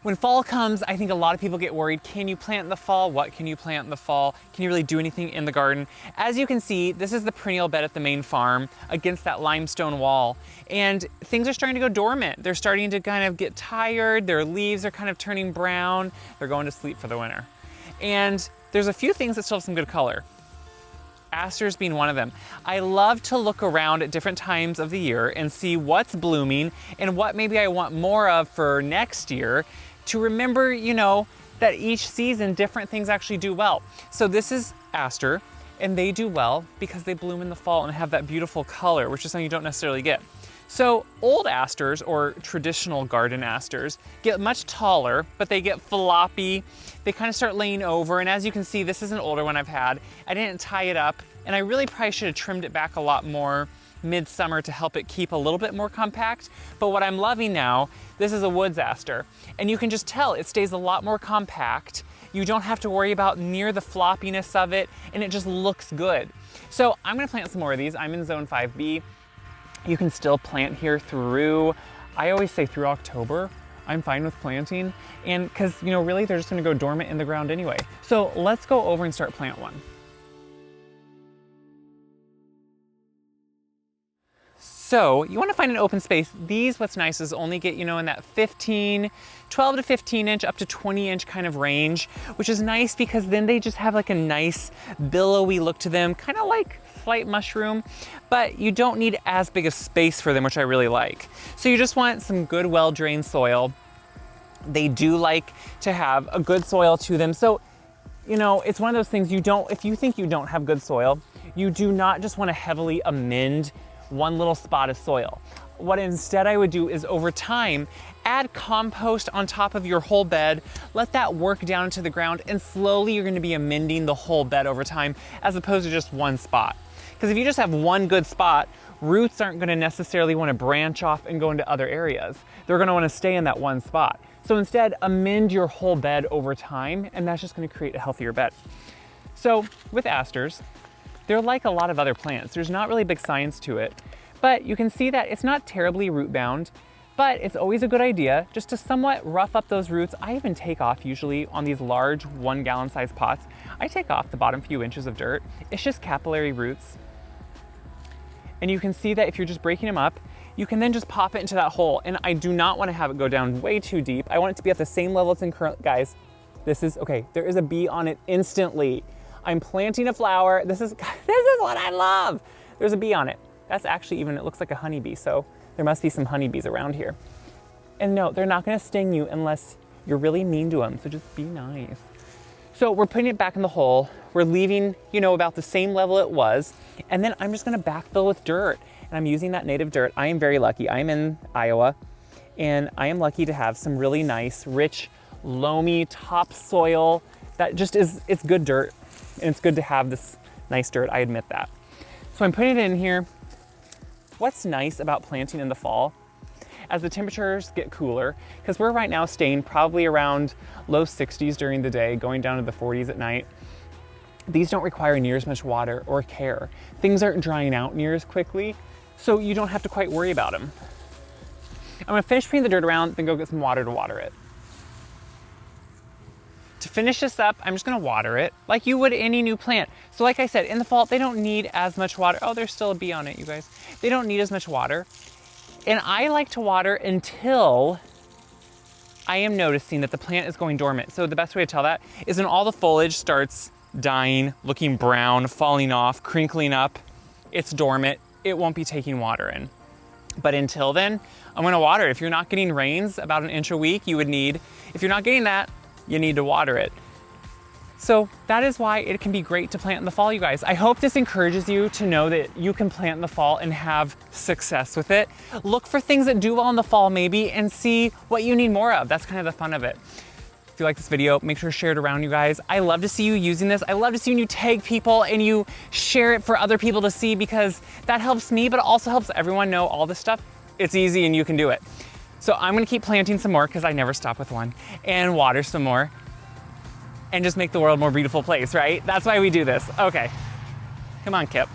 When fall comes, I think a lot of people get worried. Can you plant in the fall? What can you plant in the fall? Can you really do anything in the garden? As you can see, this is the perennial bed at the main farm against that limestone wall. And things are starting to go dormant. They're starting to kind of get tired. Their leaves are kind of turning brown. They're going to sleep for the winter. And there's a few things that still have some good color. Asters being one of them. I love to look around at different times of the year and see what's blooming and what maybe I want more of for next year, to remember, you know, that each season different things actually do well. So this is aster, and they do well because they bloom in the fall and have that beautiful color, which is something you don't necessarily get. So old asters, or traditional garden asters, get much taller, but they get floppy. They kind of start laying over, and as you can see, this is an older one I've had. I didn't tie it up, and I really probably should have trimmed it back a lot more midsummer to help it keep a little bit more compact. But what I'm loving now, this is a woods aster, and you can just tell it stays a lot more compact. You don't have to worry about near the floppiness of it, and it just looks good. So I'm gonna plant some more of these. I'm in zone 5B. You can still plant here through, I always say through October. I'm fine with planting, and because, you know, really they're just gonna go dormant in the ground anyway. So let's go over and start plant one. So you want to find an open space. These, what's nice is only get, you know, in that 12 to 15 inch up to 20 inch kind of range, which is nice because then they just have like a nice billowy look to them, kind of like slight mushroom, but you don't need as big of space for them, which I really like. So you just want some good, well-drained soil. They do like to have a good soil to them. So, you know, it's one of those things if you think you don't have good soil, you do not just want to heavily amend one little spot of soil. What instead I would do is, over time, add compost on top of your whole bed, let that work down into the ground, and slowly you're gonna be amending the whole bed over time, as opposed to just one spot. Because if you just have one good spot, roots aren't gonna necessarily wanna branch off and go into other areas. They're gonna wanna stay in that one spot. So instead, amend your whole bed over time, and that's just gonna create a healthier bed. So with asters, they're like a lot of other plants. There's not really big science to it, but you can see that it's not terribly root bound, but it's always a good idea just to somewhat rough up those roots. I even take off, usually on these large 1 gallon size pots, I take off the bottom few inches of dirt. It's just capillary roots. And you can see that if you're just breaking them up, you can then just pop it into that hole. And I do not want to have it go down way too deep. I want it to be at the same level it's in current, guys. This is, okay, there is a bee on it instantly. I'm planting a flower. This is what I love. There's a bee on it. That's actually even, it looks like a honeybee, so there must be some honeybees around here. And no, they're not gonna sting you unless you're really mean to them, so just be nice. So we're putting it back in the hole. We're leaving, you know, about the same level it was, and then I'm just gonna backfill with dirt, and I'm using that native dirt. I am very lucky. I'm in Iowa, and I am lucky to have some really nice, rich, loamy topsoil that just is, it's good dirt. And it's good to have this nice dirt, I admit that. So I'm putting it in here. What's nice about planting in the fall, as the temperatures get cooler, because we're right now staying probably around low 60s during the day, going down to the 40s at night, these don't require near as much water or care. Things aren't drying out near as quickly, so you don't have to quite worry about them. I'm gonna finish putting the dirt around, then go get some water to water it. To finish this up, I'm just gonna water it like you would any new plant. So like I said, in the fall, they don't need as much water. Oh, there's still a bee on it, you guys. They don't need as much water. And I like to water until I am noticing that the plant is going dormant. So the best way to tell that is when all the foliage starts dying, looking brown, falling off, crinkling up, it's dormant. It won't be taking water in. But until then, I'm gonna water it. If you're not getting rains about 1 inch a week, you would need, if you're not getting that, you need to water it. So that is why it can be great to plant in the fall, you guys. I hope this encourages you to know that you can plant in the fall and have success with it. Look for things that do well in the fall maybe and see what you need more of. That's kind of the fun of it. If you like this video, make sure to share it around, you guys. I love to see you using this. I love to see when you tag people and you share it for other people to see, because that helps me, but it also helps everyone know all this stuff. It's easy and you can do it. So I'm gonna keep planting some more, because I never stop with one, and water some more, and just make the world a more beautiful place, right? That's why we do this. Okay, come on, Kip.